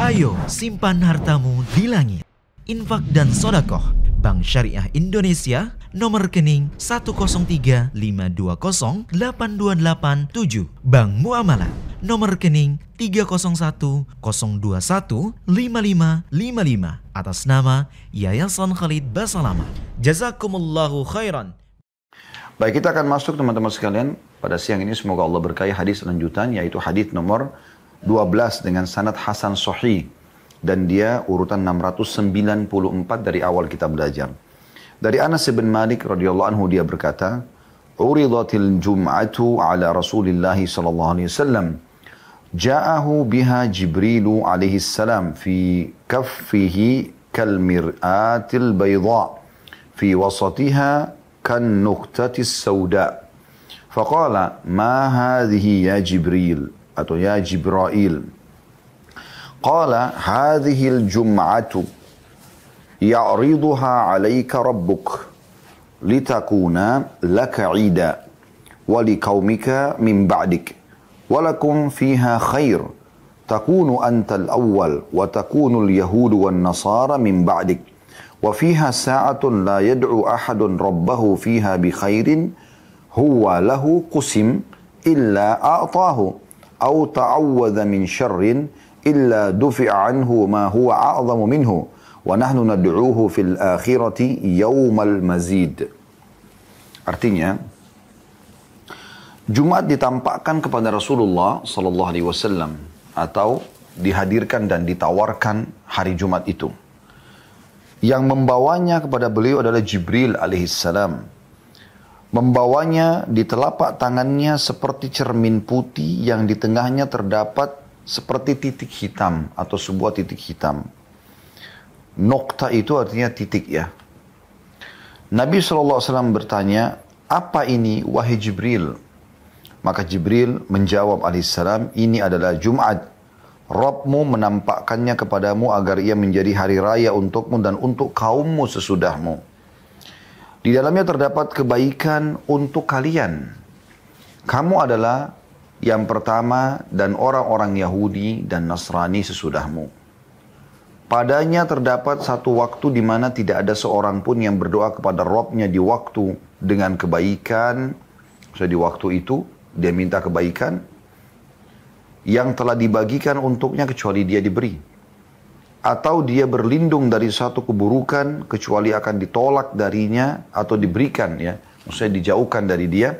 Ayo simpan hartamu di langit. Infak dan sodakoh Bank Syariah Indonesia, nomor rekening 10352082887. Bank Muamalah, nomor rekening 301021555 atas nama Yayasan Khalid Basalamah. Jazakumullahu khairan. Baik, kita akan masuk teman-teman sekalian pada siang ini. Semoga Allah berkahi hadis lanjutan, yaitu hadis nomor 12 dengan sanad hasan sahih. Dan dia urutan 694 dari awal kita belajar. Dari Anas bin Malik radhiyallahu anhu dia berkata, "Uridatil jum'atu ala Rasulillah sallallahu alaihi wasallam. Ja'ahu biha Jibril alaihi salam fi kaffihi kal mir'atil bayda fi wasatiha kan nuqtatis sauda. Faqala ma hadhihi ya Jibril atau ya Jibrail. Qala hadhil jum'atu ya'riduha 'alaika rabbuk litakuna laka 'ida wa liqaumika min ba'dik wa lakum fiha khair takunu antal awwal wa takunu al-yahud wan nasara min ba'dik wa fiha sa'atun la yad'u ahadun rabbahu fiha bi khairin huwa lahu qusim illa a'tahu aw ta'awwadha min syarrin illa dufi'a anhu ma huwa a'zamu minhu wa nahnu nad'uuhu fil akhirati yaumal mazid." Artinya, Jumat ditampakkan kepada Rasulullah sallallahu alaihi wasallam atau dihadirkan dan ditawarkan hari Jumat itu. Yang membawanya kepada beliau adalah Jibril alaihissalam. Membawanya di telapak tangannya seperti cermin putih yang di tengahnya terdapat seperti titik hitam atau sebuah titik hitam. Nokta itu artinya titik ya. Nabi SAW bertanya, "Apa ini wahai Jibril?" Maka Jibril menjawab alaihissalam, "Ini adalah Jumat. Rabbmu menampakkannya kepadamu agar ia menjadi hari raya untukmu dan untuk kaummu sesudahmu. Di dalamnya terdapat kebaikan untuk kalian. Kamu adalah yang pertama dan orang-orang Yahudi dan Nasrani sesudahmu. Padanya terdapat satu waktu di mana tidak ada seorang pun yang berdoa kepada Rabbnya di waktu dengan kebaikan. Di waktu itu dia minta kebaikan yang telah dibagikan untuknya kecuali dia diberi. Atau dia berlindung dari satu keburukan kecuali akan ditolak darinya atau diberikan ya. Maksudnya dijauhkan dari dia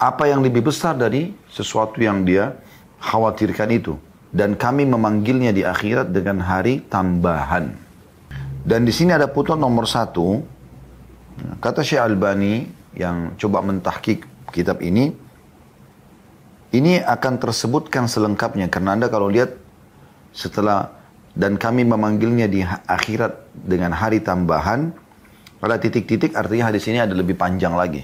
apa yang lebih besar dari sesuatu yang dia khawatirkan itu. Dan kami memanggilnya di akhirat dengan hari tambahan." Dan di sini ada putnot nomor 1. Kata Syekh Albani yang coba mentahqiq kitab ini akan tersebutkan selengkapnya. Karena Anda kalau lihat setelah dan kami memanggilnya di akhirat dengan hari tambahan, pada titik-titik artinya hadis ini ada lebih panjang lagi.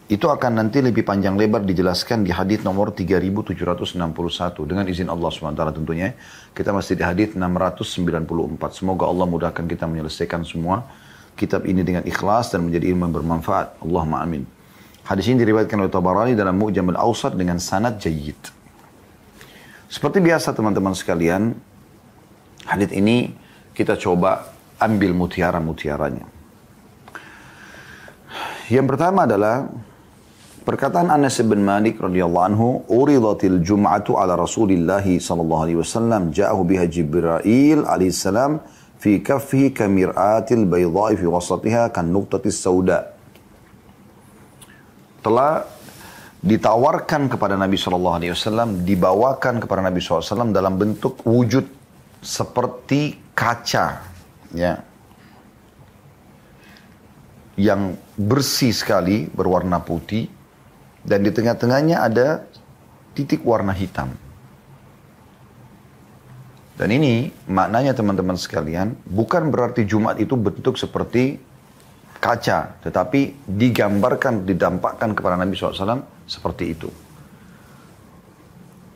Itu akan nanti lebih panjang lebar dijelaskan di hadis nomor 3761. Dengan izin Allah SWT tentunya. Kita masih di hadis 694. Semoga Allah mudahkan kita menyelesaikan semua kitab ini dengan ikhlas dan menjadi ilmu yang bermanfaat. Allahumma amin. Hadis ini diriwayatkan oleh Tabarani dalam Mu'jam al-Awsat dengan sanad jayyid. Seperti biasa teman-teman sekalian, hadis ini kita coba ambil mutiara-mutiaranya. Yang pertama adalah perkataan Anas bin Malik radhiyallahu anhu, "Uridatil jum'atu ala Rasulillah sallallahu alaihi wasallam, ja'ahu biha Jibril alaihi salam fi kaffihi kamir'atil bayda'i fi wasatiha kan nuqtatis sauda." Telah ditawarkan kepada Nabi sallallahu alaihi wasallam, dibawakan kepada Nabi sallallahu alaihi wasallam dalam bentuk wujud seperti kaca ya. Yang bersih sekali berwarna putih. Dan di tengah-tengahnya ada titik warna hitam. Dan ini maknanya teman-teman sekalian, bukan berarti Jumat itu bentuk seperti kaca. Tetapi digambarkan, didampakkan kepada Nabi SAW seperti itu.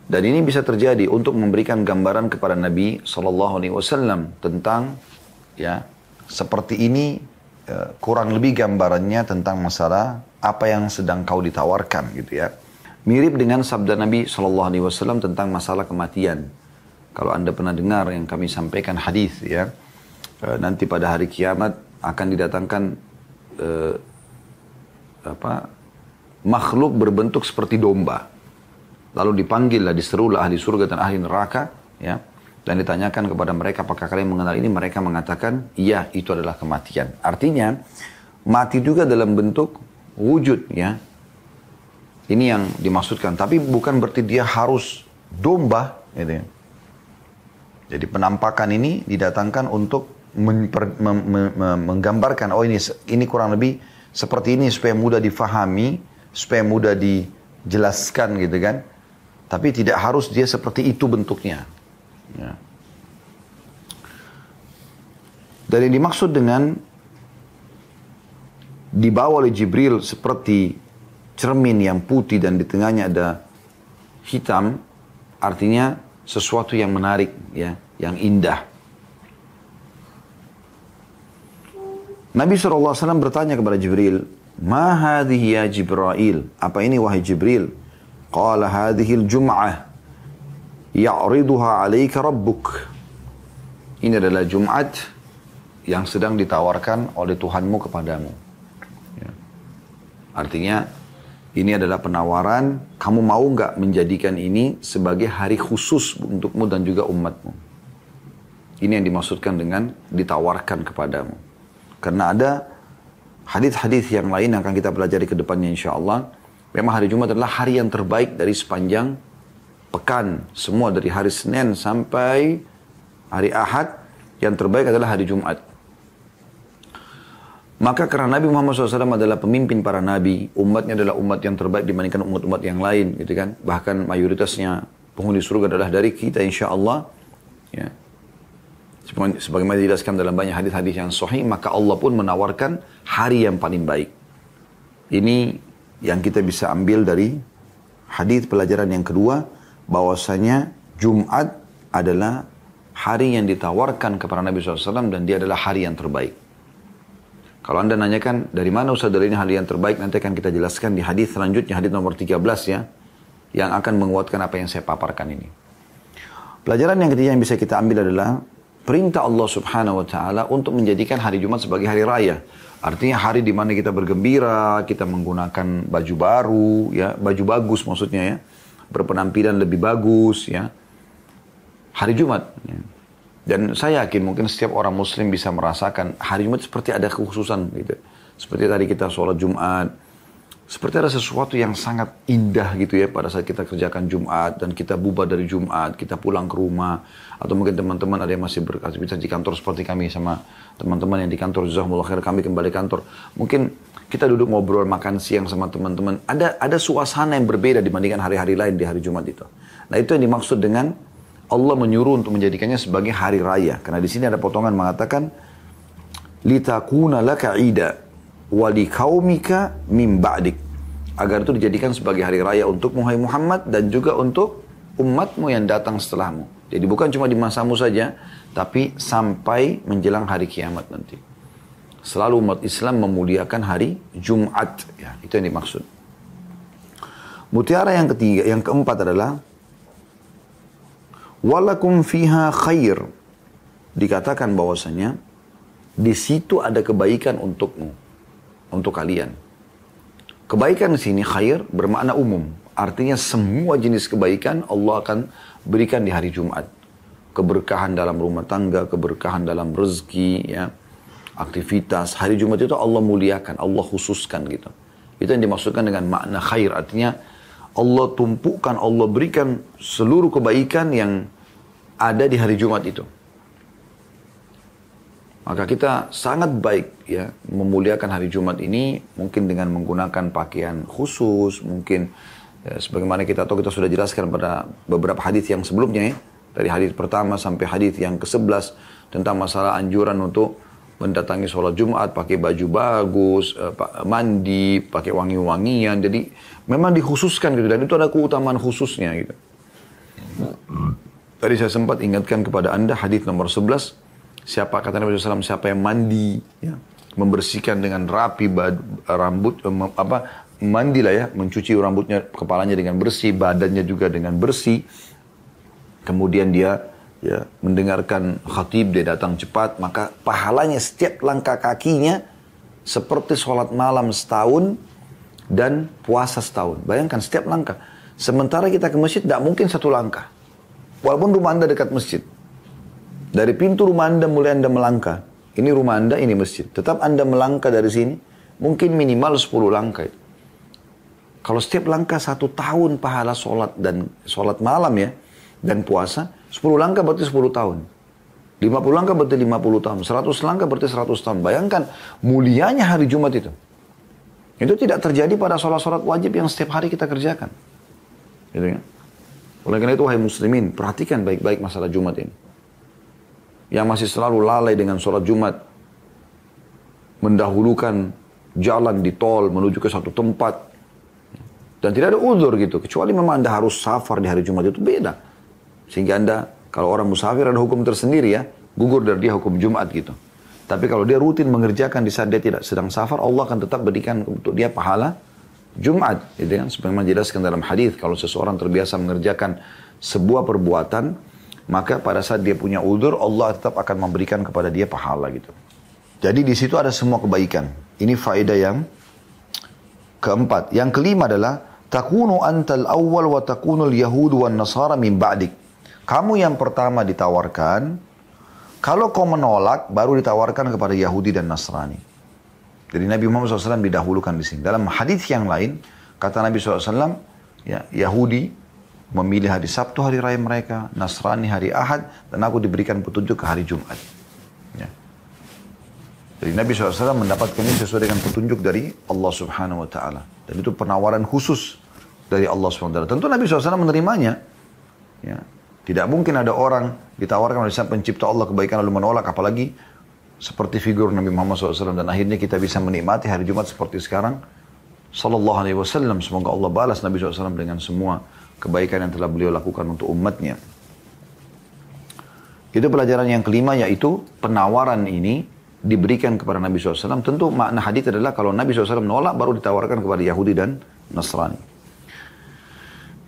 Dan ini bisa terjadi untuk memberikan gambaran kepada Nabi SAW tentang ya seperti ini, kurang lebih gambarannya tentang masalah apa yang sedang kau ditawarkan gitu ya. Mirip dengan sabda Nabi SAW tentang masalah kematian. Kalau Anda pernah dengar yang kami sampaikan hadis ya, nanti pada hari kiamat akan didatangkan makhluk berbentuk seperti domba. Lalu dipanggillah, diserulah ahli surga dan ahli neraka, ya, dan ditanyakan kepada mereka, apakah kalian mengenal ini? Mereka mengatakan, iya, itu adalah kematian. Artinya, mati juga dalam bentuk wujud, ya. Ini yang dimaksudkan. Tapi bukan berarti dia harus domba, gitu ya. Jadi penampakan ini didatangkan untuk menggambarkan, oh ini kurang lebih seperti ini supaya mudah difahami, supaya mudah dijelaskan, gitu kan. Tapi tidak harus dia seperti itu bentuknya. Ya. Dan yang dimaksud dengan dibawa oleh Jibril seperti cermin yang putih dan di tengahnya ada hitam, artinya sesuatu yang menarik, ya, yang indah. Nabi SAW bertanya kepada Jibril, "Ma hadhihi ya Jibril?" Apa ini wahai Jibril? Qala hadhil jum'ah ya'riduha 'alaika rabbuk. Ini adalah Jumat yang sedang ditawarkan oleh Tuhanmu kepadamu. Ya. Artinya ini adalah penawaran, kamu mau nggak menjadikan ini sebagai hari khusus untukmu dan juga umatmu. Ini yang dimaksudkan dengan ditawarkan kepadamu. Karena ada hadis-hadis yang lain yang akan kita pelajari ke depannya insyaAllah. Memang hari Jumat adalah hari yang terbaik dari sepanjang pekan. Semua dari hari Senin sampai hari Ahad, yang terbaik adalah hari Jumat. Maka karena Nabi Muhammad SAW adalah pemimpin para nabi, umatnya adalah umat yang terbaik dibandingkan umat-umat yang lain, gitu kan. Bahkan mayoritasnya penghuni surga adalah dari kita insyaAllah. Ya. Sebagaimana dijelaskan dalam banyak hadis-hadis yang sahih, maka Allah pun menawarkan hari yang paling baik. Ini yang kita bisa ambil dari hadis pelajaran yang kedua, bahwasanya Jumat adalah hari yang ditawarkan kepada Nabi SAW dan dia adalah hari yang terbaik. Kalau Anda nanyakan dari mana Ustaz dari ini hari yang terbaik, nanti akan kita jelaskan di hadis selanjutnya, hadis nomor 13 ya, yang akan menguatkan apa yang saya paparkan ini. Pelajaran yang ketiga yang bisa kita ambil adalah perintah Allah Subhanahu wa taala untuk menjadikan hari Jumat sebagai hari raya. Artinya hari di mana kita bergembira, kita menggunakan baju baru, ya, baju bagus maksudnya ya, berpenampilan lebih bagus, ya. Hari Jumat. Ya. Dan saya yakin mungkin setiap orang Muslim bisa merasakan hari Jumat seperti ada kekhususan, gitu. Seperti tadi kita sholat Jumat, seperti ada sesuatu yang sangat indah gitu ya pada saat kita kerjakan Jumat dan kita bubar dari Jumat, kita pulang ke rumah, atau mungkin teman-teman ada yang masih beraktivitas di kantor seperti kami sama teman-teman yang di kantor, jazakumullah khair, kami kembali kantor. Mungkin kita duduk ngobrol makan siang sama teman-teman, ada suasana yang berbeda dibandingkan hari-hari lain di hari Jumat itu. Nah itu yang dimaksud dengan Allah menyuruh untuk menjadikannya sebagai hari raya. Karena di sini ada potongan mengatakan litakuna laka ida wali kaumika min ba'dik, agar itu dijadikan sebagai hari raya untuk Muhammad dan juga untuk umatmu yang datang setelahmu. Jadi bukan cuma di masamu saja, tapi sampai menjelang hari kiamat nanti. Selalu umat Islam memuliakan hari Jumat, ya, itu yang dimaksud. Mutiara yang ketiga, yang keempat adalah walakum fiha khair. Dikatakan bahwasanya di situ ada kebaikan untukmu, untuk kalian. Kebaikan di sini khair bermakna umum. Artinya semua jenis kebaikan Allah akan berikan di hari Jumat. Keberkahan dalam rumah tangga, keberkahan dalam rezeki, ya, aktivitas. Hari Jumat itu Allah muliakan, Allah khususkan gitu. Itu yang dimaksudkan dengan makna khair. Artinya Allah tumpukan, Allah berikan seluruh kebaikan yang ada di hari Jumat itu. Maka kita sangat baik ya memuliakan hari Jumat ini, mungkin dengan menggunakan pakaian khusus, mungkin ya, sebagaimana kita tahu, kita sudah jelaskan pada beberapa hadis yang sebelumnya ya, dari hadis pertama sampai hadis yang ke-11 tentang masalah anjuran untuk mendatangi sholat Jumat pakai baju bagus, mandi, pakai wangi-wangian. Jadi memang dikhususkan gitu, dan itu ada keutamaan khususnya gitu. Tadi saya sempat ingatkan kepada Anda hadis nomor 11. Siapa, kata Nabi SAW, siapa yang mandi, ya, membersihkan dengan rapi rambut, mandilah ya, mencuci rambutnya, kepalanya dengan bersih, badannya juga dengan bersih. Kemudian dia ya, mendengarkan khatib, dia datang cepat, maka pahalanya setiap langkah kakinya seperti sholat malam setahun dan puasa setahun. Bayangkan setiap langkah. Sementara kita ke masjid tidak mungkin satu langkah. Walaupun rumah Anda dekat masjid. Dari pintu rumah Anda mulai Anda melangkah. Ini rumah Anda, ini masjid. Tetap Anda melangkah dari sini, mungkin minimal 10 langkah. Kalau setiap langkah 1 tahun pahala sholat dan sholat malam ya, dan puasa, 10 langkah berarti 10 tahun. 50 langkah berarti 50 tahun. 100 langkah berarti 100 tahun. Bayangkan mulianya hari Jumat itu. Itu tidak terjadi pada sholat-sholat wajib yang setiap hari kita kerjakan. Gitu ya. Oleh karena itu, wahai muslimin, perhatikan baik-baik masalah Jumat ini. Yang masih selalu lalai dengan sholat Jumat, mendahulukan jalan di tol menuju ke satu tempat, dan tidak ada uzur gitu, kecuali memang Anda harus safar di hari Jumat, itu beda. Sehingga Anda, kalau orang musafir ada hukum tersendiri ya, gugur dari dia hukum Jumat gitu. Tapi kalau dia rutin mengerjakan di saat dia tidak sedang safar, Allah akan tetap berikan untuk dia pahala Jumat, gitu kan? Sebagaimana dijelaskan dalam hadis, kalau seseorang terbiasa mengerjakan sebuah perbuatan, maka pada saat dia punya uzur, Allah tetap akan memberikan kepada dia pahala gitu. Jadi di situ ada semua kebaikan. Ini faedah yang keempat. Yang kelima adalah takunu antal awwal wa takunul yahud wan nasara min ba'dik. Kamu yang pertama ditawarkan, kalau kau menolak baru ditawarkan kepada Yahudi dan Nasrani. Jadi Nabi Muhammad SAW didahulukan di sini. Dalam hadis yang lain, kata Nabi SAW, ya, Yahudi memilih hari Sabtu hari raya mereka, Nasrani hari Ahad, dan aku diberikan petunjuk ke hari Jumat. Ya. Jadi Nabi SAW mendapatkan ini sesuai dengan petunjuk dari Allah Subhanahu Wa Taala. Dan itu penawaran khusus dari Allah Subhanahu Wa Taala. Tentu Nabi SAW menerimanya. Ya. Tidak mungkin ada orang ditawarkan oleh Sang Pencipta Allah kebaikan lalu menolak, apalagi seperti figur Nabi Muhammad SAW, dan akhirnya kita bisa menikmati hari Jumat seperti sekarang. Sallallahu alaihi wasallam, semoga Allah balas Nabi SAW dengan semua kebaikan yang telah beliau lakukan untuk umatnya. Itu pelajaran yang kelima, yaitu penawaran ini diberikan kepada Nabi SAW. Tentu makna hadis adalah kalau Nabi SAW menolak baru ditawarkan kepada Yahudi dan Nasrani.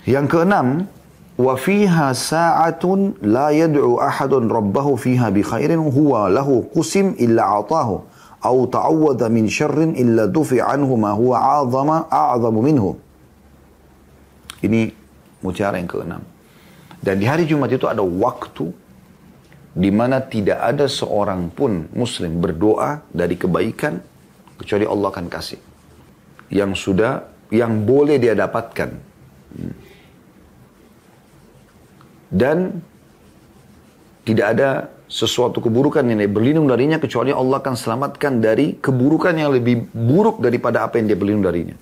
Yang keenam, وَفِيهَا سَاعَةٌ لَا يَدْعُ أَحَدٌ رَبَّهُ فِيهَا بِخَيْرٍ هُوَ لَهُ قُسِمْ إِلَّا عَطَاهُ أَوْ تَعَوَّذَ مِنْ شَرٍ إِلَّا دُفِعَ عَنْهُ مَا هُوَ أَعْظَمُ مِنْهُ. Ini mutiara yang keenam. Dan di hari Jumat itu ada waktu di mana tidak ada seorang pun muslim berdoa dari kebaikan kecuali Allah akan kasih. Yang boleh dia dapatkan. Dan tidak ada sesuatu keburukan yang dia berlindung darinya kecuali Allah akan selamatkan dari keburukan yang lebih buruk daripada apa yang dia berlindung darinya.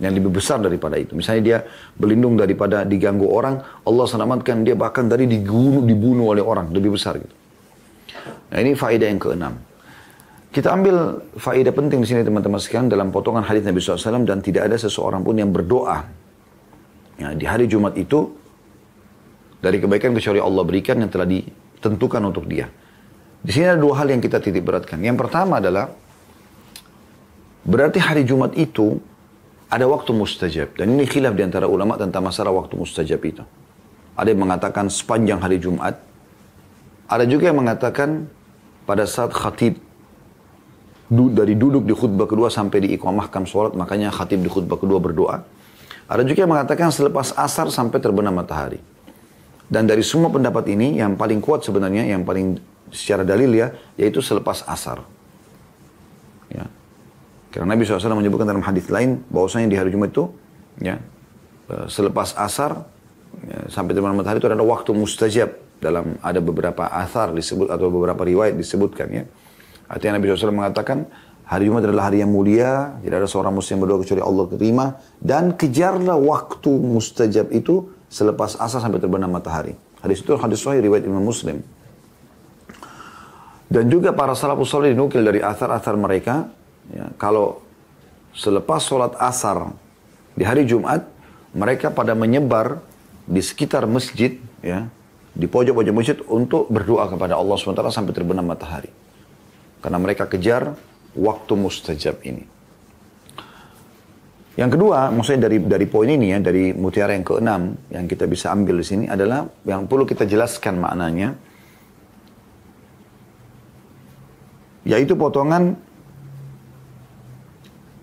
Yang lebih besar daripada itu. Misalnya dia berlindung daripada diganggu orang, Allah selamatkan dia bahkan dari dibunuh oleh orang, lebih besar gitu. Nah, ini faedah yang keenam. Kita ambil faedah penting di sini teman-teman sekalian dalam potongan hadis Nabi SAW, dan tidak ada seseorang pun yang berdoa ya, di hari Jumat itu dari kebaikan kecuali Allah berikan yang telah ditentukan untuk dia. Di sini ada dua hal yang kita titik beratkan. Yang pertama adalah, berarti hari Jumat itu ada waktu mustajab. Dan ini khilaf di antara ulama tentang masalah waktu mustajab itu. Ada yang mengatakan sepanjang hari Jumat. Ada juga yang mengatakan pada saat khatib dari duduk di khutbah kedua sampai diiqamahkan sholat, makanya khatib di khutbah kedua berdoa. Ada juga yang mengatakan selepas asar sampai terbenam matahari. Dan dari semua pendapat ini, yang paling kuat sebenarnya, yang paling secara dalil ya, yaitu selepas asar. Ya. Karena Nabi SAW menyebutkan dalam hadis lain, bahwasanya di hari Jumat itu, ya, selepas asar, ya, sampai terbenam matahari itu ada waktu mustajab. Ada beberapa athar disebut, atau beberapa riwayat disebutkan. Ya. Artinya Nabi SAW mengatakan, hari Jumat adalah hari yang mulia, tidak ada seorang muslim berdoa kecuali Allah terima, dan kejarlah waktu mustajab itu, selepas asar sampai terbenam matahari. Hadis itu hadis sahih riwayat Imam Muslim. Dan juga para salafus saleh dinukil dari athar-athar mereka, ya, kalau selepas sholat asar di hari Jumat, mereka pada menyebar di sekitar masjid, ya, di pojok-pojok masjid untuk berdoa kepada Allah SWT sampai terbenam matahari. Karena mereka kejar waktu mustajab ini. Yang kedua, maksudnya dari poin ini ya, dari mutiara yang keenam yang kita bisa ambil di sini adalah yang perlu kita jelaskan maknanya, yaitu potongan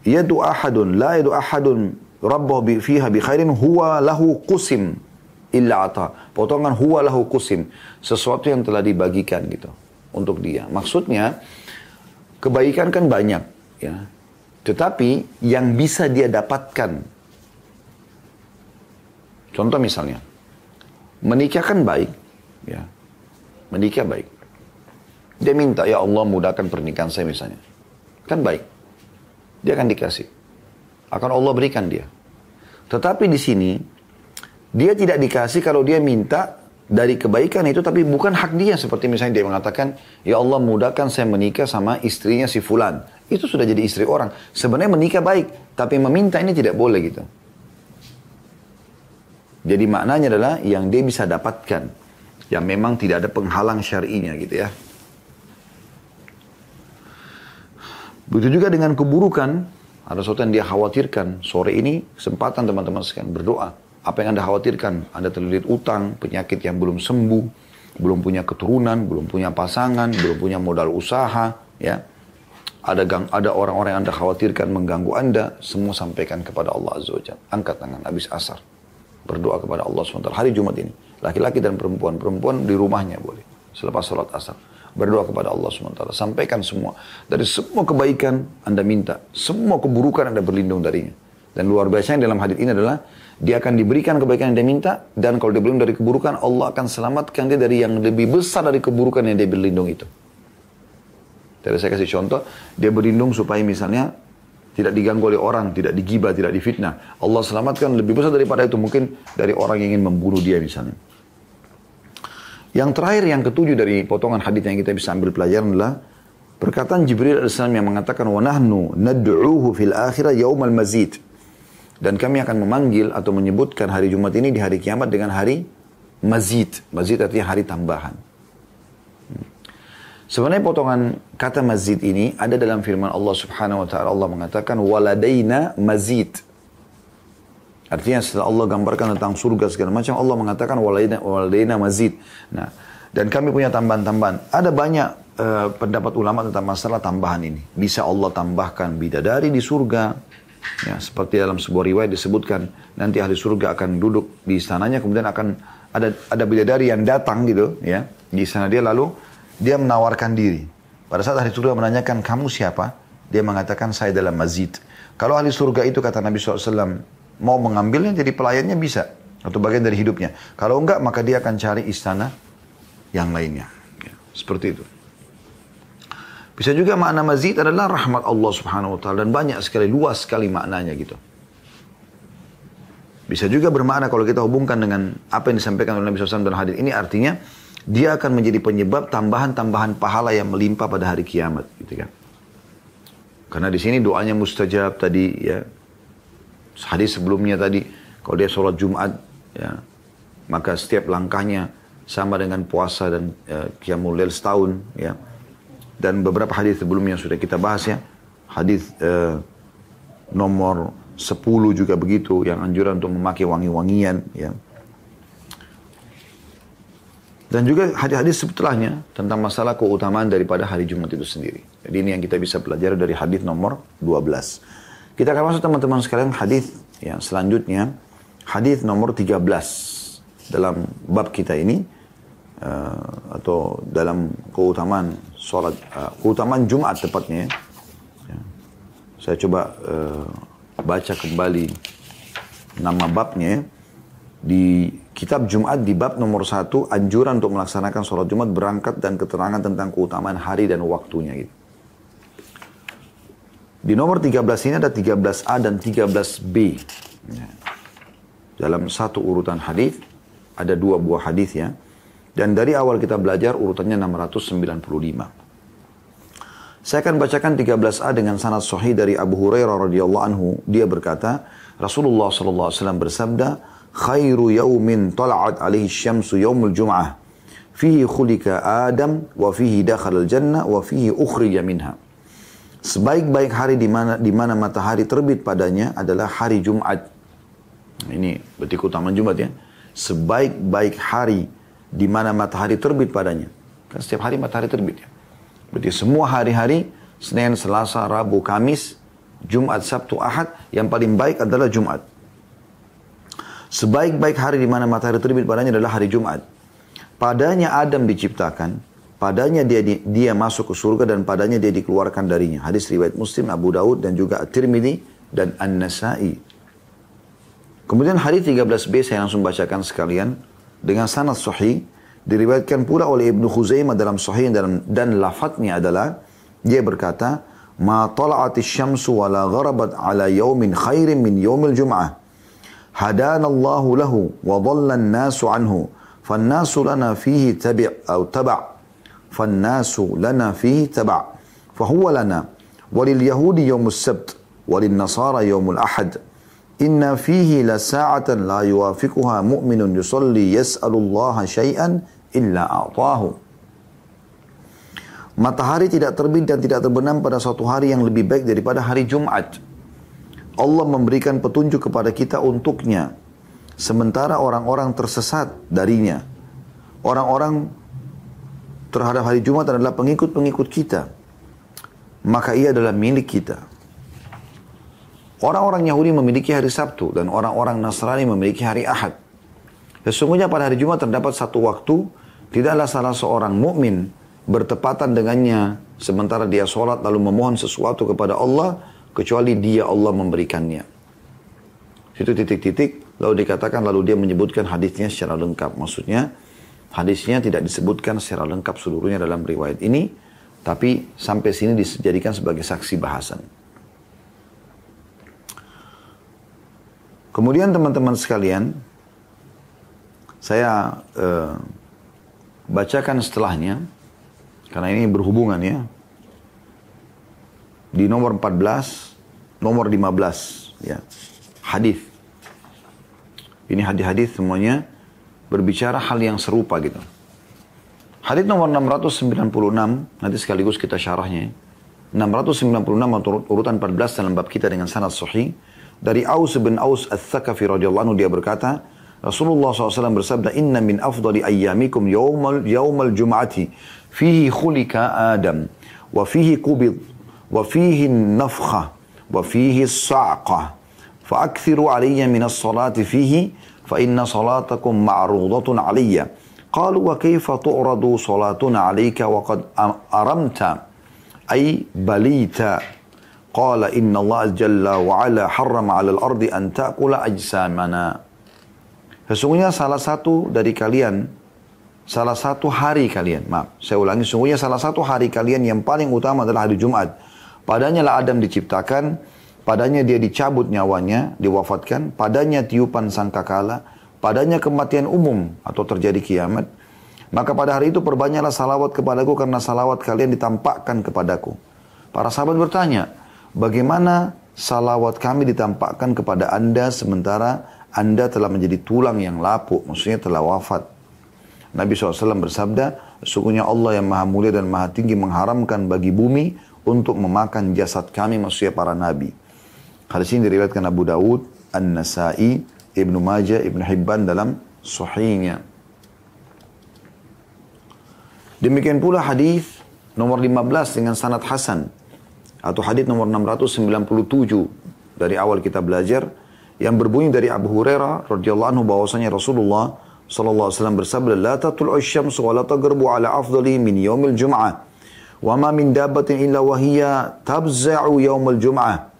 yadu ahadun la yadu ahadun rabbahu fiha bi khairin huwa lahu qusim illa ata. Potongan huwa lahu qusim, sesuatu yang telah dibagikan gitu untuk dia. Maksudnya kebaikan kan banyak ya. Tetapi yang bisa dia dapatkan, contoh misalnya, menikah kan baik, ya, menikah baik. Dia minta, ya Allah mudahkan pernikahan saya misalnya, kan baik. Dia akan dikasih, akan Allah berikan dia. Tetapi di sini dia tidak dikasih kalau dia minta dari kebaikan itu, tapi bukan hak dia. Seperti misalnya dia mengatakan, ya Allah mudahkan saya menikah sama istrinya si fulan. Itu sudah jadi istri orang. Sebenarnya menikah baik, tapi meminta ini tidak boleh gitu. Jadi maknanya adalah yang dia bisa dapatkan, yang memang tidak ada penghalang syar'inya gitu ya. Begitu juga dengan keburukan, ada sesuatu yang dia khawatirkan. Sore ini kesempatan teman-teman sekalian berdoa. Apa yang Anda khawatirkan? Anda terlilit utang, penyakit yang belum sembuh, belum punya keturunan, belum punya pasangan, belum punya modal usaha, ya. Ada orang-orang yang Anda khawatirkan mengganggu Anda, semua sampaikan kepada Allah Azza wa Jalla. Angkat tangan habis asar. Berdoa kepada Allah SWT. Hari Jumat ini, laki-laki dan perempuan di rumahnya boleh. Selepas sholat asar. Berdoa kepada Allah SWT. Sampaikan semua. Dari semua kebaikan Anda minta. Semua keburukan Anda berlindung darinya. Dan luar biasanya dalam hadis ini adalah, dia akan diberikan kebaikan yang dia minta. Dan kalau dia berlindung dari keburukan, Allah akan selamatkan dia dari yang lebih besar dari keburukan yang dia berlindung itu. Jadi saya kasih contoh, dia berlindung supaya misalnya tidak diganggu oleh orang, tidak digibah, tidak difitnah. Allah selamatkan lebih besar daripada itu, mungkin dari orang yang ingin membunuh dia misalnya. Yang terakhir, yang ketujuh dari potongan hadis yang kita bisa ambil pelajaran adalah perkataan Jibril AS yang mengatakan, وَنَحْنُ نَدْعُوهُ فِي الْآخِرَةِ يَوْمَ الْمَزِيدِ. Dan kami akan memanggil atau menyebutkan hari Jumat ini di hari kiamat dengan hari mazid. Mazid artinya hari tambahan. Sebenarnya potongan kata mazid ini ada dalam firman Allah Subhanahu wa taala. Allah mengatakan waladaina mazid. Artinya setelah Allah gambarkan tentang surga segala macam, Allah mengatakan waladaina mazid. Nah, dan kami punya tambahan-tambahan. Ada banyak pendapat ulama tentang masalah tambahan ini. Bisa Allah tambahkan bidadari di surga. Ya, seperti dalam sebuah riwayat disebutkan nanti ahli surga akan duduk di istananya, kemudian akan ada bidadari yang datang gitu ya di istana dia, lalu dia menawarkan diri. Pada saat ahli surga menanyakan, kamu siapa? Dia mengatakan, saya dalam mazid. Kalau ahli surga itu, kata Nabi SAW, mau mengambilnya jadi pelayannya bisa. Atau bagian dari hidupnya. Kalau enggak, maka dia akan cari istana yang lainnya. Ya, seperti itu. Bisa juga makna mazid adalah rahmat Allah Subhanahu wa taala. Dan banyak sekali, luas sekali maknanya gitu. Bisa juga bermakna kalau kita hubungkan dengan apa yang disampaikan oleh Nabi SAW dalam hadis ini, artinya dia akan menjadi penyebab tambahan-tambahan pahala yang melimpah pada hari kiamat, gitu kan? Karena di sini doanya mustajab tadi, ya. Hadis sebelumnya tadi, kalau dia sholat Jumat, ya, maka setiap langkahnya sama dengan puasa dan qiyamul lail setahun, ya. Dan beberapa hadis sebelumnya sudah kita bahas, ya. Hadis nomor 10 juga begitu, yang anjuran untuk memakai wangi-wangian, ya. Dan juga hadis-hadis setelahnya tentang masalah keutamaan daripada hari Jumat itu sendiri. Jadi ini yang kita bisa pelajari dari hadis nomor 12. Kita akan masuk teman-teman sekalian hadis yang selanjutnya. Hadis nomor 13 dalam bab kita ini. Atau dalam keutamaan sholat, keutamaan Jumat tepatnya. Ya. Saya coba baca kembali nama babnya. Di kitab Jumat di bab nomor 1, anjuran untuk melaksanakan sholat Jumat berangkat dan keterangan tentang keutamaan hari dan waktunya. Gitu. Di nomor 13 ini ada 13A dan 13B. Ya. Dalam satu urutan hadis ada 2 buah hadis ya. Dan dari awal kita belajar urutannya 695. Saya akan bacakan 13A dengan sanad sahih dari Abu Hurairah radhiyallahu anhu. Dia berkata, Rasulullah sallallahu alaihi wasallam bersabda, khairu yaumin tala'at alaihi syamsu yaumul jum'ah fihi khulika Adam wa fihi dakhala al-jannah wa fihi ukhrija minha. Sebaik-baik hari di mana matahari terbit padanya adalah hari Jumat. Nah, ini berarti keutamaan Jumat ya. Sebaik-baik hari di mana matahari terbit padanya. Kan setiap hari matahari terbit ya. Berarti semua hari-hari, Senin, Selasa, Rabu, Kamis, Jumat, Sabtu, Ahad, yang paling baik adalah Jumat. Sebaik-baik hari di mana matahari terbit padanya adalah hari Jumat. Padanya Adam diciptakan, padanya dia masuk ke surga dan padanya dia dikeluarkan darinya. Hadis riwayat Muslim, Abu Daud dan juga At-Tirmidzi dan An-Nasai. Kemudian hadis 13b saya langsung bacakan sekalian dengan sanad sahih, diriwayatkan pula oleh Ibnu Khuzaimah dalam sahih dan lafadznya adalah dia berkata, "Ma tala'atis syamsu wa la gharabat ala yaumin khairin min yaumil jum'ah. Hadanallahu lahu wa dhalla an-nasu anhu. Fan-nasu lana fihi tabi' فالناس لنا فيه تبع فهو لنا ولليهود يوم السبت وللنصارى يوم الأحد إن فيه لساعة لا يوافقها مؤمن يصلي يسأل الله شيئا إلا أعطاه." Matahari tidak terbit dan tidak terbenam pada suatu hari yang lebih baik daripada hari Jumat. Allah memberikan petunjuk kepada kita untuknya, sementara orang-orang tersesat darinya. Orang-orang terhadap hari Jumat adalah pengikut-pengikut kita, maka ia adalah milik kita. Orang-orang Yahudi memiliki hari Sabtu dan orang-orang Nasrani memiliki hari Ahad. Sesungguhnya pada hari Jumat terdapat satu waktu, tidaklah salah seorang mukmin bertepatan dengannya sementara dia sholat lalu memohon sesuatu kepada Allah kecuali dia Allah memberikannya. Situ titik-titik lalu dikatakan lalu dia menyebutkan hadisnya secara lengkap. Maksudnya hadisnya tidak disebutkan secara lengkap seluruhnya dalam riwayat ini, tapi sampai sini dijadikan sebagai saksi bahasan. Kemudian teman-teman sekalian, saya bacakan setelahnya, karena ini berhubungan ya. Di nomor 14, nomor 15, ya, hadis. Ini hadis-hadis semuanya berbicara hal yang serupa gitu. Hadis nomor 696, nanti sekaligus kita syarahnya. 696 urutan 14 dalam bab kita dengan sanad sahih. Dari Aus bin Aus Ats-Tsaqafi radhiyallahu anhu dia berkata, Rasulullah SAW bersabda, "Inna min afdali ayyamikum yawmal jum'ati, fihi khulika Adam, wa fihi qubid, wa fihi nafkhah, wa fihi sa'qah. Fa'akthiru alayya minas salati fihi, فإن صلاتكم معروضة علي. قالوا وكيف تعرض صلاتنا عليك وقد أرمت أي بليت. قال إن الله جل وعلا حرم على الأرض أن تأكل أجسامنا." Sesungguhnya salah satu hari kalian, saya ulangi, sesungguhnya salah satu hari kalian yang paling utama adalah hari Jumat. Padanya lah Adam diciptakan, padanya dia dicabut nyawanya, diwafatkan, padanya tiupan sangkakala, padanya kematian umum atau terjadi kiamat. Maka pada hari itu perbanyaklah salawat kepadaku karena salawat kalian ditampakkan kepadaku. Para sahabat bertanya, bagaimana salawat kami ditampakkan kepada anda sementara anda telah menjadi tulang yang lapuk, maksudnya telah wafat. Nabi SAW bersabda, sesungguhnya Allah yang maha mulia dan maha tinggi mengharamkan bagi bumi untuk memakan jasad kami, maksudnya para nabi. Hadis ini diriwayatkan Abu Daud, An-Nasai, Ibnu Majah, Ibnu Hibban dalam sahihnya. Demikian pula hadis nomor 15 dengan sanad hasan atau hadis nomor 697 dari awal kita belajar yang berbunyi dari Abu Hurairah radhiyallahu anhu bahwasanya Rasulullah sallallahu alaihi wasallam bersabda, "La tatlu'u asy-syamsu wa la taghrubu 'ala afdali min yaumil jum'ah. Wa ma min dabbatin illa wa hiya tabza'u yaumil jum'ah.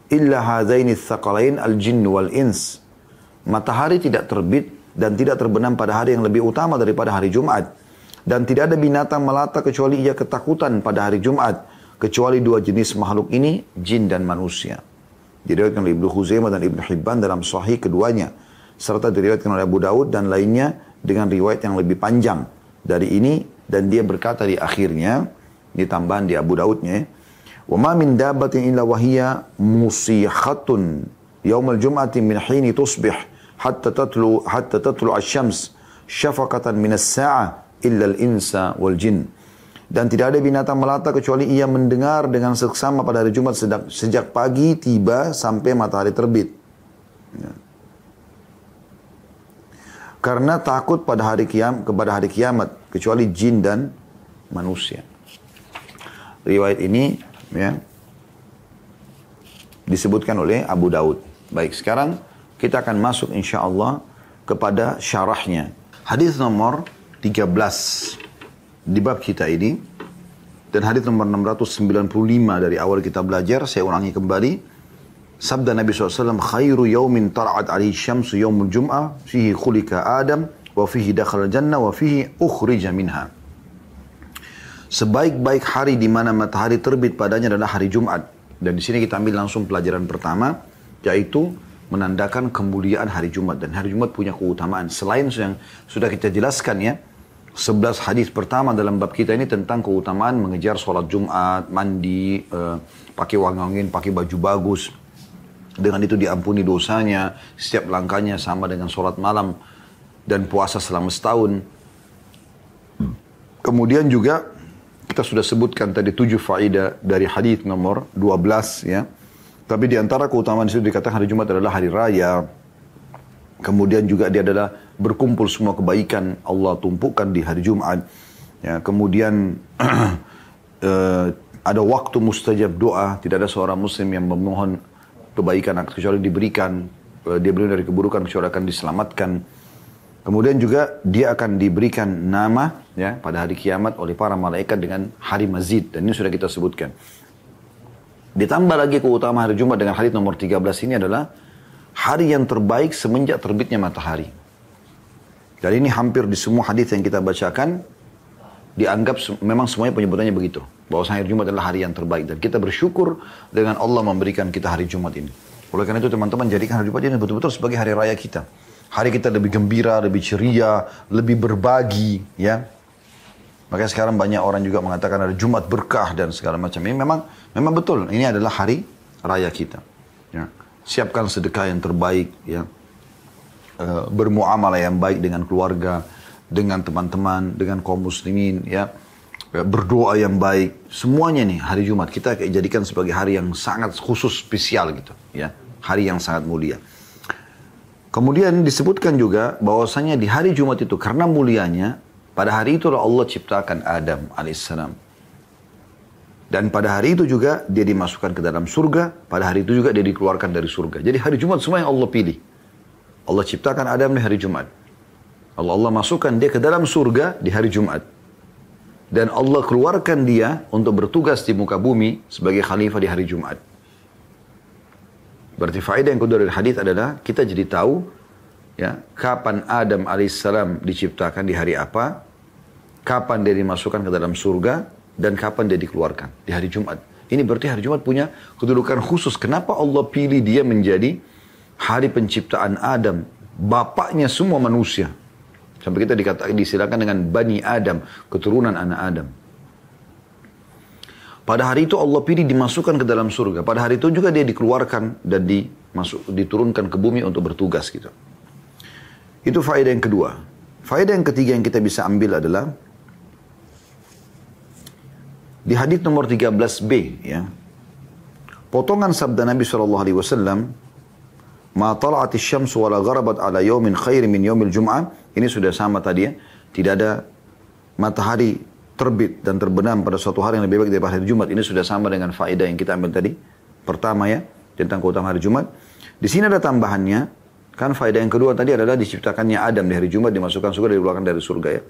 Illa hadaini tsaqalain al-jinn wal ins." Matahari tidak terbit dan tidak terbenam pada hari yang lebih utama daripada hari Jumat. Dan tidak ada binatang melata kecuali ia ketakutan pada hari Jumat. Kecuali dua jenis makhluk ini, jin dan manusia. Diriwayatkan oleh Ibnu Khuzaimah dan Ibnu Hibban dalam sahih keduanya. Serta diriwayatkan oleh Abu Daud dan lainnya dengan riwayat yang lebih panjang dari ini. Dan dia berkata di akhirnya, ini tambahan di Abu Daudnya, وَمَا مِنْ دَابَّةٍ إِلَّا وَهِيَ مُصِيحَةٌ يَوْمَ الْجُمْعَةِ مِنْ حِينِ تُصْبِحْ حَتَّى تَطْلُعَ الشَّمْسِ شَفَقَةً مِنَ السَّاعَةِ إِلَّا الْإِنْسَ وَالْجِنِّ. Dan tidak ada binatang melata kecuali ia mendengar dengan seksama pada hari Jumat sejak pagi tiba sampai matahari terbit. Ya. Karena takut kepada hari kiamat kecuali jin dan manusia. Riwayat ini ya, disebutkan oleh Abu Daud. Baik, sekarang kita akan masuk insyaAllah kepada syarahnya. Hadis nomor 13 di bab kita ini, dan hadis nomor 695 dari awal kita belajar, saya ulangi kembali. Sabda Nabi SAW, khairu yaumin tara'at alihi syamsu yaumul jum'ah, fihi khulika Adam, wa fihi dakhal jannah, wa fihi ukhrija minha. Sebaik-baik hari di mana matahari terbit padanya adalah hari Jumat. Dan di sini kita ambil langsung pelajaran pertama, yaitu menandakan kemuliaan hari Jumat. Dan hari Jumat punya keutamaan. Selain yang sudah kita jelaskan ya, 11 hadis pertama dalam bab kita ini tentang keutamaan mengejar sholat Jumat, mandi, pakai wangi-wangian, pakai baju bagus. Dengan itu diampuni dosanya, setiap langkahnya sama dengan sholat malam dan puasa selama setahun. Kemudian juga kita sudah sebutkan tadi 7 faedah dari hadis nomor 12 ya. Tapi di antara keutamaan itu dikatakan hari Jumat adalah hari raya. Kemudian juga dia adalah berkumpul semua kebaikan Allah tumpukan di hari Jumat. Ya, kemudian ada waktu mustajab doa. Tidak ada seorang muslim yang memohon kebaikan kecuali diberikan. Dia berlindung dari keburukan kecuali akan diselamatkan. Kemudian juga dia akan diberikan nama ya pada hari kiamat oleh para malaikat dengan hari mazid. Dan ini sudah kita sebutkan. Ditambah lagi keutamaan hari Jumat dengan hadis nomor 13 ini adalah hari yang terbaik semenjak terbitnya matahari. Dan ini hampir di semua hadis yang kita bacakan dianggap memang semuanya penyebutannya begitu. Bahwasanya hari Jumat adalah hari yang terbaik. Dan kita bersyukur dengan Allah memberikan kita hari Jumat ini. Oleh karena itu teman-teman jadikan hari Jumat ini betul-betul sebagai hari raya kita. Hari kita lebih gembira, lebih ceria, lebih berbagi ya. Makanya sekarang banyak orang juga mengatakan hari Jumat berkah dan segala macam. Ini memang betul. Ini adalah hari raya kita. Ya. Siapkan sedekah yang terbaik, ya. Bermuamalah yang baik dengan keluarga, dengan teman-teman, dengan kaum muslimin, ya. Berdoa yang baik. Semuanya nih hari Jumat kita jadikan sebagai hari yang sangat khusus, spesial gitu, ya. Hari yang sangat mulia. Kemudian disebutkan juga bahwasanya di hari Jumat itu karena mulianya, pada hari itulah Allah ciptakan Adam alaihissalam. Dan pada hari itu juga dia dimasukkan ke dalam surga. Pada hari itu juga dia dikeluarkan dari surga. Jadi hari Jumat semua yang Allah pilih. Allah ciptakan Adam di hari Jumat. Allah masukkan dia ke dalam surga di hari Jumat. Dan Allah keluarkan dia untuk bertugas di muka bumi sebagai khalifah di hari Jumat. Berarti faedah yang kedua dari hadis adalah kita jadi tahu ya kapan Adam alaihissalam diciptakan di hari apa, kapan dia dimasukkan ke dalam surga, dan kapan dia dikeluarkan di hari Jumat. Ini berarti hari Jumat punya kedudukan khusus. Kenapa Allah pilih dia menjadi hari penciptaan Adam, bapaknya semua manusia. Sampai kita disilakan dengan Bani Adam, keturunan anak Adam. Pada hari itu Allah pilih dimasukkan ke dalam surga. Pada hari itu juga dia dikeluarkan dan diturunkan ke bumi untuk bertugas gitu. Itu faedah yang kedua. Faedah yang ketiga yang kita bisa ambil adalah di hadis nomor 13b ya. Potongan sabda Nabi SAW, "Ma tala'atis syamsu wa la gharabat ala yawmin khairi min yawmil jum'ah." Ini sudah sama tadi ya. Tidak ada matahari terbit dan terbenam pada suatu hari yang lebih baik daripada hari Jumat. Ini sudah sama dengan faedah yang kita ambil tadi. Pertama ya, tentang keutamaan hari Jumat. Di sini ada tambahannya. Kan faedah yang kedua tadi adalah diciptakannya Adam di hari Jumat, dimasukkan surga, dikeluarkan dari surga ya.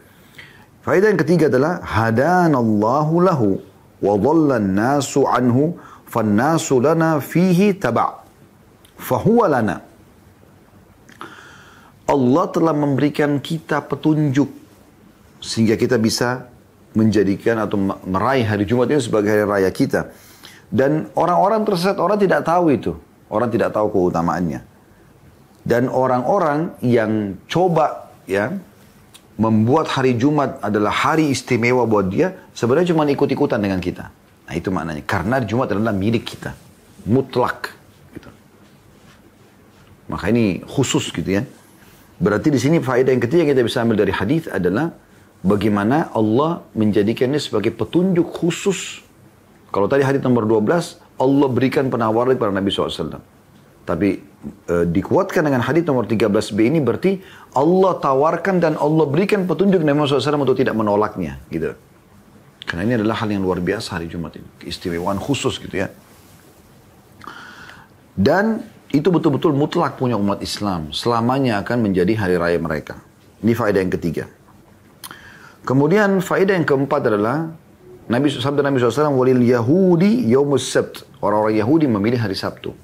Faedah yang ketiga adalah hadanallahu lahu wa dhallan nasu anhu fannasu lana fihi taba' fahuwa lana. Allah telah memberikan kita petunjuk sehingga kita bisa menjadikan atau meraih hari Jumat ini sebagai hari raya kita. Dan orang-orang tersesat, orang tidak tahu itu. Orang tidak tahu keutamaannya. Dan orang-orang yang coba ya membuat hari Jumat adalah hari istimewa buat dia, sebenarnya cuma ikut-ikutan dengan kita. Nah itu maknanya. Karena Jumat adalah milik kita. Mutlak. Gitu. Maka ini khusus gitu ya. Berarti di sini faedah yang ketiga yang kita bisa ambil dari hadis adalah bagaimana Allah menjadikannya sebagai petunjuk khusus. Kalau tadi hadis nomor 12, Allah berikan penawaran kepada Nabi SAW. Tapi dikuatkan dengan hadis nomor 13b ini berarti Allah tawarkan dan Allah berikan petunjuk Nabi SAW untuk tidak menolaknya. Gitu. Karena ini adalah hal yang luar biasa hari Jumat ini. Keistimewaan khusus gitu ya. Dan itu betul-betul mutlak punya umat Islam. Selamanya akan menjadi hari raya mereka. Ini faedah yang ketiga. Kemudian faedah yang keempat adalah sabda Nabi SAW, walil Yahudi yaumus sabt. Orang-orang Yahudi memilih hari Sabtu.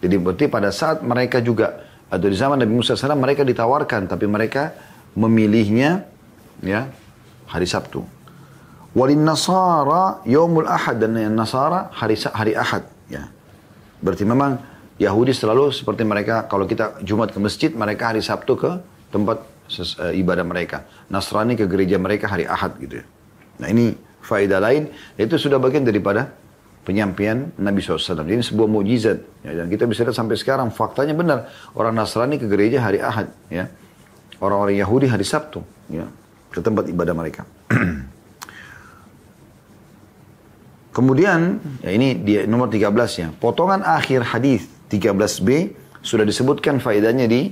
Jadi berarti pada saat mereka juga, atau di zaman Nabi Musa SAW, mereka ditawarkan, tapi mereka memilihnya ya hari Sabtu. Walin Nasara yaumul Ahad, dan yang Nasara hari Ahad. Ya. Berarti memang Yahudi selalu seperti mereka, kalau kita Jumat ke masjid, mereka hari Sabtu ke tempat ibadah mereka. Nasrani ke gereja mereka hari Ahad gitu ya. Nah ini faedah lain, itu sudah bagian daripada penyampaian Nabi SAW. Ini sebuah mukjizat ya, dan kita bisa lihat sampai sekarang faktanya benar. Orang Nasrani ke gereja hari Ahad ya. Orang-orang Yahudi hari Sabtu ya, ke tempat ibadah mereka. Kemudian ya ini di nomor 13 ya. Potongan akhir hadis 13b sudah disebutkan faedahnya di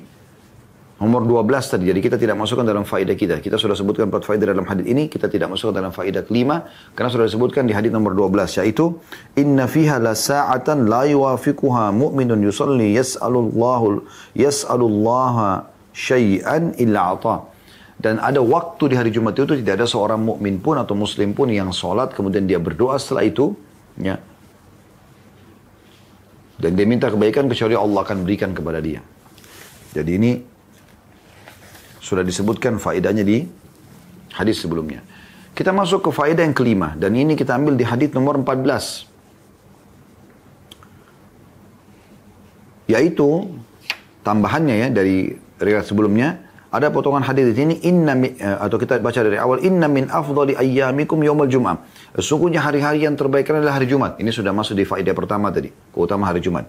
nomor 12 tadi. Jadi kita tidak masukkan dalam faedah kita. Kita sudah sebutkan 4 faedah dalam hadis ini. Kita tidak masukkan dalam faedah kelima. Karena sudah disebutkan di hadis nomor 12. Yaitu, Inna fiha la sa'atan la yuwafiquha mu'minun yusalli yas'alullaha syai'an illa ata. Dan ada waktu di hari Jumat itu tidak ada seorang mukmin pun atau muslim pun yang sholat. Kemudian dia berdoa setelah itu. Ya. Dan dia minta kebaikan kecuali Allah akan berikan kepada dia. Jadi ini sudah disebutkan faedahnya di hadis sebelumnya. Kita masuk ke faedah yang kelima. Dan ini kita ambil di hadis nomor 14. Yaitu tambahannya ya dari riwayat sebelumnya. Ada potongan hadis di sini. Atau kita baca dari awal. Inna min afdali ayyamikum yawmal jum'ah. Sesungguhnya hari-hari yang terbaik adalah hari Jumat. Ini sudah masuk di faedah pertama tadi. Keutamaan hari Jumat.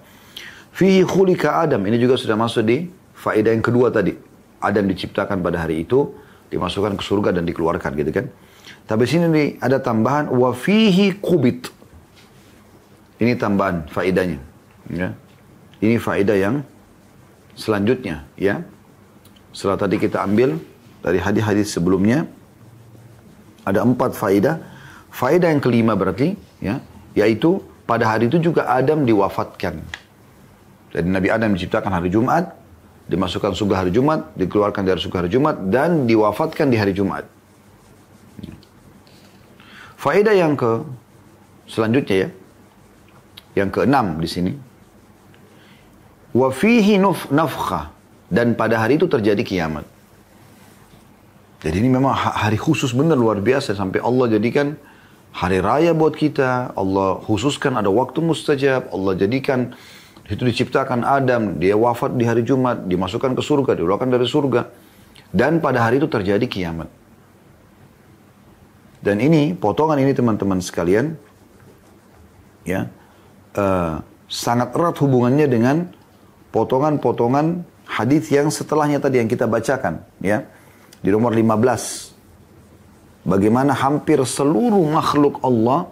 Fihi khulika Adam. Ini juga sudah masuk di faedah yang kedua tadi. Adam diciptakan pada hari itu, dimasukkan ke surga dan dikeluarkan gitu kan. Tapi sini ada tambahan wa fihi qubit. Ini tambahan faedahnya ya. Ini faedah yang selanjutnya ya. Setelah tadi kita ambil dari hadis-hadis sebelumnya ada 4 faedah. Faedah yang kelima berarti ya, yaitu pada hari itu juga Adam diwafatkan. Jadi Nabi Adam diciptakan hari Jumat, dimasukkan surga hari Jumat, dikeluarkan dari surga hari Jumat, dan diwafatkan di hari Jumat. Faedah yang selanjutnya ya, yang ke-6 di sini. Wa fihi nafkhah, dan pada hari itu terjadi kiamat. Jadi ini memang hari khusus benar luar biasa sampai Allah jadikan hari raya buat kita. Allah khususkan ada waktu mustajab. Allah jadikan itu diciptakan Adam, dia wafat di hari Jumat, dimasukkan ke surga, dikeluarkan dari surga. Dan pada hari itu terjadi kiamat. Dan ini, potongan ini teman-teman sekalian, ya, sangat erat hubungannya dengan potongan-potongan hadis yang setelahnya tadi yang kita bacakan. Ya, di nomor 15. Bagaimana hampir seluruh makhluk Allah,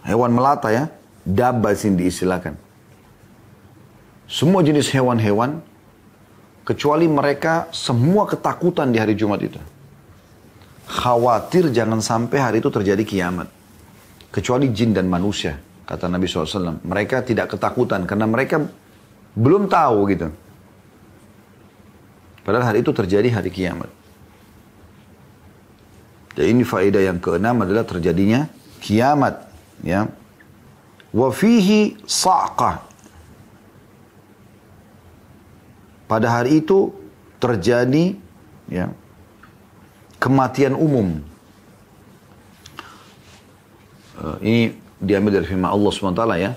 hewan melata ya, dabasin diistilahkan. Semua jenis hewan-hewan, kecuali mereka semua ketakutan di hari Jumat itu. Khawatir jangan sampai hari itu terjadi kiamat. Kecuali jin dan manusia, kata Nabi SAW. Mereka tidak ketakutan karena mereka belum tahu gitu. Padahal hari itu terjadi hari kiamat. Dan ini faedah yang ke-6 adalah terjadinya kiamat. Ya. Wa fihi sa'qah. Pada hari itu terjadi ya, kematian umum. Ini diambil dari firman Allah SWT ya.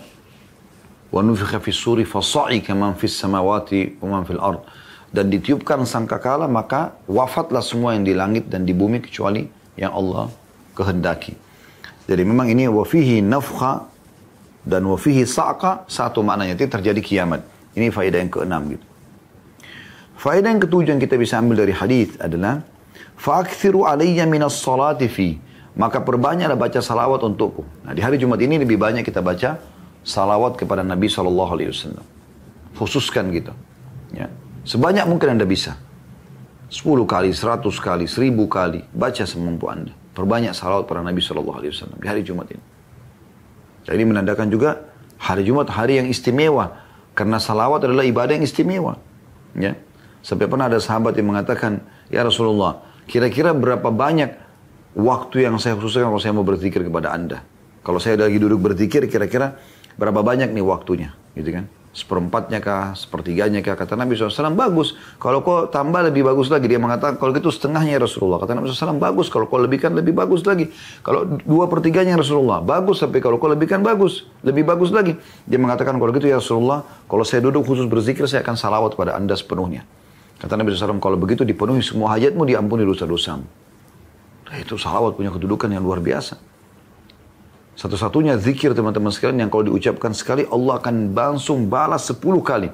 Wa nufikha fis suri fa sa'ika man fis samawati wa man fil ard. Dan ditiupkan sangkakala maka wafatlah semua yang di langit dan di bumi kecuali yang Allah kehendaki. Jadi memang ini wa fihi nafkha dan wa fihi sa'qa, satu maknanya itu terjadi kiamat. Ini faedah yang ke-6 gitu. Faedah yang ke-7 yang kita bisa ambil dari hadis adalah Fa'akthiru alayya minas salati fi. Maka perbanyaklah baca salawat untukku. Nah, di hari Jumat ini lebih banyak kita baca salawat kepada Nabi SAW. Khususkan gitu. Ya. Sebanyak mungkin Anda bisa. 10 kali, 100 kali, 1000 kali. Baca semampu Anda. Perbanyak salawat pada Nabi SAW di hari Jumat ini. Jadi menandakan juga hari Jumat hari yang istimewa. Karena salawat adalah ibadah yang istimewa. Ya. Sampai pernah ada sahabat yang mengatakan, ya Rasulullah, kira-kira berapa banyak waktu yang saya khususkan kalau saya mau berzikir kepada Anda? Kalau saya lagi duduk berzikir, kira-kira berapa banyak nih waktunya? Gitu kan? Seperempatnya kah, sepertiganya kah? Kata Nabi SAW, bagus. Kalau kau tambah lebih bagus lagi. Dia mengatakan, kalau gitu setengahnya Rasulullah. Kata Nabi SAW, bagus. Kalau kau lebihkan lebih bagus lagi. Kalau 2/3 Rasulullah, bagus. Sampai kalau kau lebihkan bagus. Lebih bagus lagi. Dia mengatakan, kalau gitu ya Rasulullah, kalau saya duduk khusus berzikir, saya akan salawat pada Anda sepenuhnya. Kata Nabi SAW, kalau begitu dipenuhi semua hajatmu, diampuni dosa-dosamu. Nah, itu salawat punya kedudukan yang luar biasa. Satu-satunya zikir teman-teman sekalian yang kalau diucapkan sekali Allah akan langsung balas 10 kali.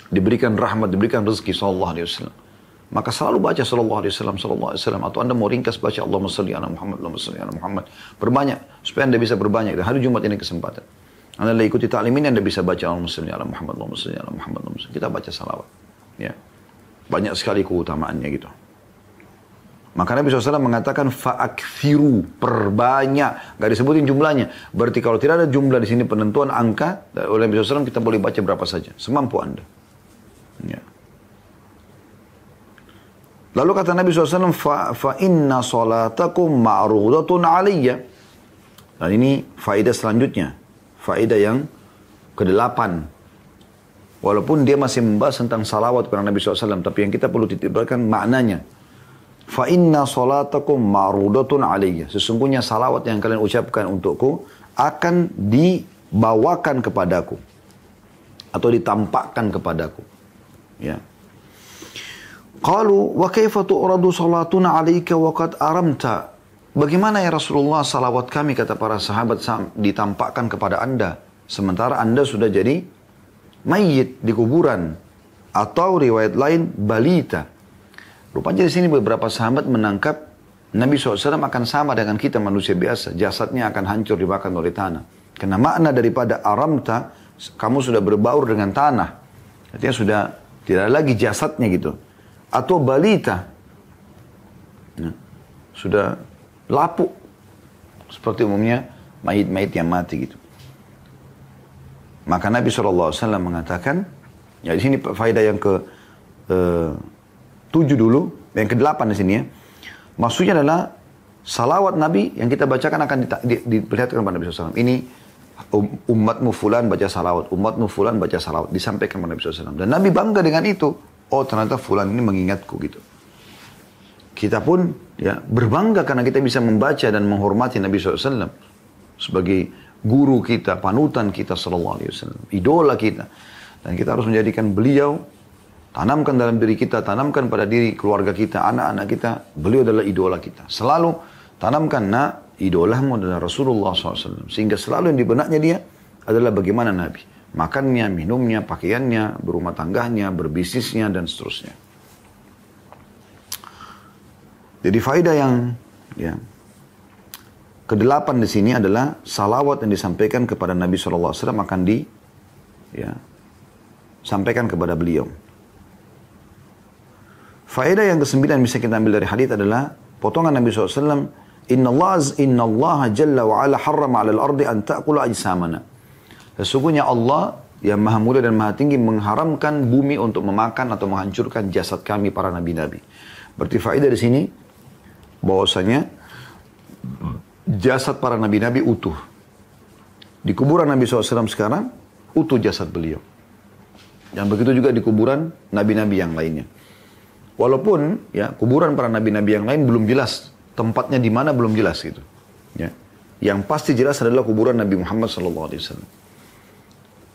Diberikan rahmat, diberikan rezeki sallallahu alaihi wasallam. Maka selalu baca sallallahu alaihi wasallam atau Anda mau ringkas baca Allahumma shalli ala Muhammad, Allahumma shalli ala Muhammad. Berbanyak supaya Anda bisa berbanyak. Dan hari Jumat ini kesempatan. Anda ikuti ta'lim ini Anda bisa baca Allahumma shalli ala Muhammad, Allahumma shalli ala Muhammad, Allahumma shalli. Kita baca salawat. Ya. Banyak sekali keutamaannya gitu. Maka Nabi SAW mengatakan fa'akthiru, perbanyak, gak disebutin jumlahnya. Berarti kalau tidak ada jumlah di sini penentuan angka, oleh Nabi SAW kita boleh baca berapa saja, semampu Anda. Ya. Lalu kata Nabi SAW, fa inna salatakum ma'rudatun aliyya. Dan ini faedah selanjutnya, faedah yang ke-8. Walaupun dia masih membahas tentang salawat kepada Nabi SAW, tapi yang kita perlu titipkan maknanya. Fa inna salatakum ma'rudatun alayya. Sesungguhnya salawat yang kalian ucapkan untukku akan dibawakan kepadaku atau ditampakkan kepadaku. Ya. Qalu wa kaifa tu'radu salatuna alayka wa qad aramta? Bagaimana ya Rasulullah salawat kami, kata para sahabat, ditampakkan kepada Anda sementara Anda sudah jadi mayit di kuburan, atau riwayat lain balita. Rupanya di sini beberapa sahabat menangkap Nabi SAW akan sama dengan kita manusia biasa. Jasadnya akan hancur dimakan oleh tanah. Karena makna daripada aramta, kamu sudah berbaur dengan tanah. Artinya sudah tidak lagi jasadnya gitu. Atau balita, sudah lapuk. Seperti umumnya mayit-mayit yang mati gitu. Maka Nabi SAW mengatakan, ya di sini faedah yang ke-7 dulu, yang ke-8 di sini ya. Maksudnya adalah salawat Nabi yang kita bacakan akan diperlihatkan kepada Nabi SAW. Ini umatmu fulan baca salawat, umatmu fulan baca salawat, disampaikan kepada Nabi SAW. Dan Nabi bangga dengan itu. Oh ternyata fulan ini mengingatku gitu. Kita pun ya berbangga karena kita bisa membaca dan menghormati Nabi SAW sebagai guru kita, panutan kita SAW, idola kita. Dan kita harus menjadikan beliau, tanamkan dalam diri kita, tanamkan pada diri keluarga kita, anak-anak kita. Beliau adalah idola kita. Selalu tanamkan, nak, idolamu adalah Rasulullah SAW. Sehingga selalu yang di benaknya dia adalah bagaimana Nabi. Makannya, minumnya, pakaiannya, berumah tangganya, berbisnisnya, dan seterusnya. Jadi faedah yang ya, ke-8 di sini adalah salawat yang disampaikan kepada Nabi SAW akan disampaikan kepada beliau. Faedah yang ke-9 bisa kita ambil dari hadits adalah potongan Nabi SAW. Inna Allah jalla wa ala harrama ala al-ardi an ta'kula ajsamana. Sesungguhnya Allah yang maha mulia dan maha tinggi mengharamkan bumi untuk memakan atau menghancurkan jasad kami para nabi-nabi. Berarti faedah di sini bahwasanya jasad para nabi-nabi utuh. Di kuburan Nabi SAW sekarang utuh jasad beliau. Dan begitu juga di kuburan nabi-nabi yang lainnya. Walaupun ya kuburan para nabi-nabi yang lain belum jelas tempatnya di mana, belum jelas gitu. Ya. Yang pasti jelas adalah kuburan Nabi Muhammad SAW.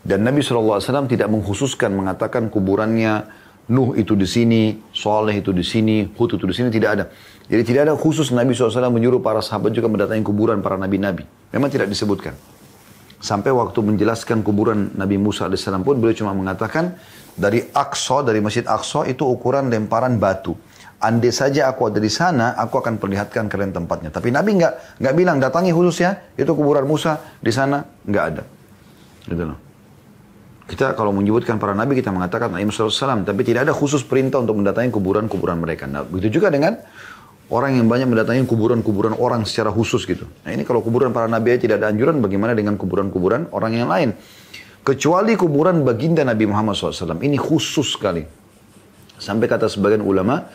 Dan Nabi SAW tidak mengkhususkan mengatakan kuburannya Nuh itu di sini, Saleh itu di sini, Hud itu di sini, tidak ada. Jadi tidak ada khusus Nabi SAW menyuruh para sahabat juga mendatangi kuburan para nabi-nabi. Memang tidak disebutkan. Sampai waktu menjelaskan kuburan Nabi Musa AS pun beliau cuma mengatakan dari Aqsa, dari Masjid Aqsa itu ukuran lemparan batu. andai saja aku ada di sana, aku akan perlihatkan kalian tempatnya. Tapi Nabi nggak bilang datangi khusus ya, itu kuburan Musa di sana, nggak ada. Gitu loh. Kita kalau menyebutkan para nabi kita mengatakan Nabi Muhammad SAW, tapi tidak ada khusus perintah untuk mendatangi kuburan-kuburan mereka. Nah, begitu juga dengan orang yang banyak mendatangi kuburan-kuburan orang secara khusus gitu. Nah ini kalau kuburan para nabi aja tidak ada anjuran, bagaimana dengan kuburan-kuburan orang yang lain? Kecuali kuburan baginda Nabi Muhammad SAW, ini khusus sekali. Sampai kata sebagian ulama,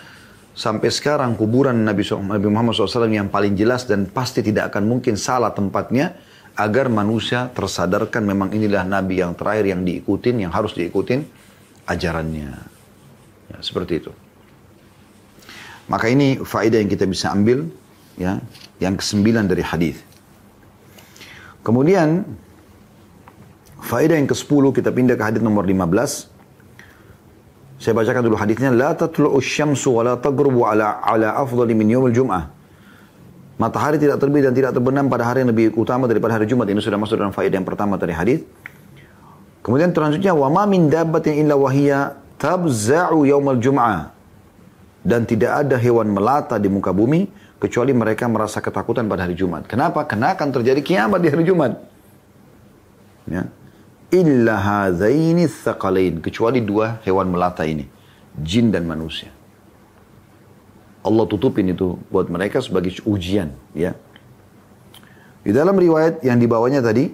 sampai sekarang kuburan Nabi Muhammad SAW yang paling jelas dan pasti tidak akan mungkin salah tempatnya, agar manusia tersadarkan memang inilah Nabi yang terakhir yang diikutin, yang harus diikutin ajarannya. Ya, seperti itu. Maka ini faedah yang kita bisa ambil, ya, yang ke-9 dari hadis. Kemudian faedah yang ke-10 kita pindah ke hadis nomor 15. Saya bacakan dulu hadisnya. La tatlu'u syamsu wa la taghrubu ala afdali min yaumil jum'ah. Matahari tidak terbit dan tidak terbenam pada hari yang lebih utama daripada hari Jumat. Ini sudah masuk dalam faedah yang pertama dari hadis. Kemudian selanjutnya, wa ma min dabbatin illa wahiyya tabza'u yaumal jum'ah. Dan tidak ada hewan melata di muka bumi kecuali mereka merasa ketakutan pada hari Jumat. Kenapa? Karena akan terjadi kiamat di hari Jumat. Ya. Illa hadzaini tsaqalain, kecuali dua hewan melata ini, jin dan manusia. Allah tutupin itu buat mereka sebagai ujian, ya. Di dalam riwayat yang dibawanya tadi,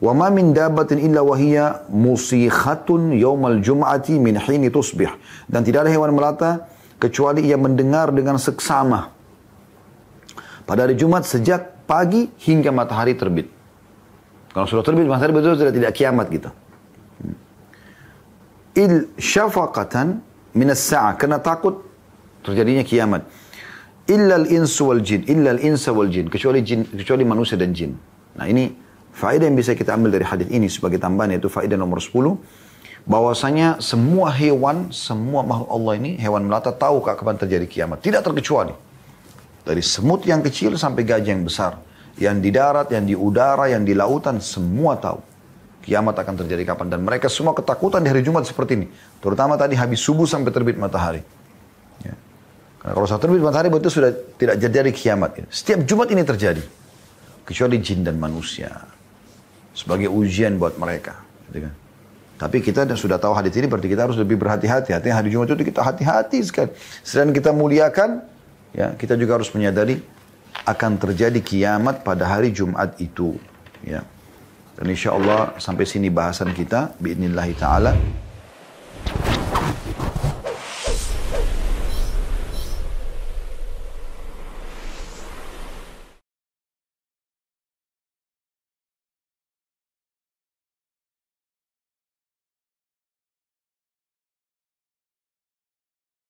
wa ma min dabbatin illa wahiyya musikhatun yaumal jum'ati min hini tusbih. Dan tidak ada hewan melata kecuali ia mendengar dengan seksama pada hari Jumat sejak pagi hingga matahari terbit. Kalau sudah terbit matahari betul sudah tidak kiamat gitu. Il syafaqatan minas sa'ah, karena takut terjadinya kiamat. Illal insu wal jin, illal insa wal jin, kecuali manusia dan jin. Nah ini faedah yang bisa kita ambil dari hadis ini sebagai tambahan, yaitu faedah nomor 10, bahwasanya semua hewan, semua makhluk Allah ini, hewan melata tahu kapan terjadi kiamat, tidak terkecuali. Dari semut yang kecil sampai gajah yang besar, yang di darat, yang di udara, yang di lautan, semua tahu kiamat akan terjadi kapan, dan mereka semua ketakutan di hari Jumat seperti ini, terutama tadi habis subuh sampai terbit matahari. Ya. Karena kalau sudah terbit matahari betul sudah tidak terjadi kiamat. Setiap Jumat ini terjadi. Kecuali jin dan manusia. Sebagai ujian buat mereka. Gitu kan. Tapi kita sudah tahu hadis ini berarti kita harus lebih berhati-hati. Artinya hari Jumat itu kita hati-hati sekali. Selain kita muliakan, ya, kita juga harus menyadari akan terjadi kiamat pada hari Jumat itu. Ya. Dan insya Allah sampai sini bahasan kita. Bi'idnillahi ta'ala.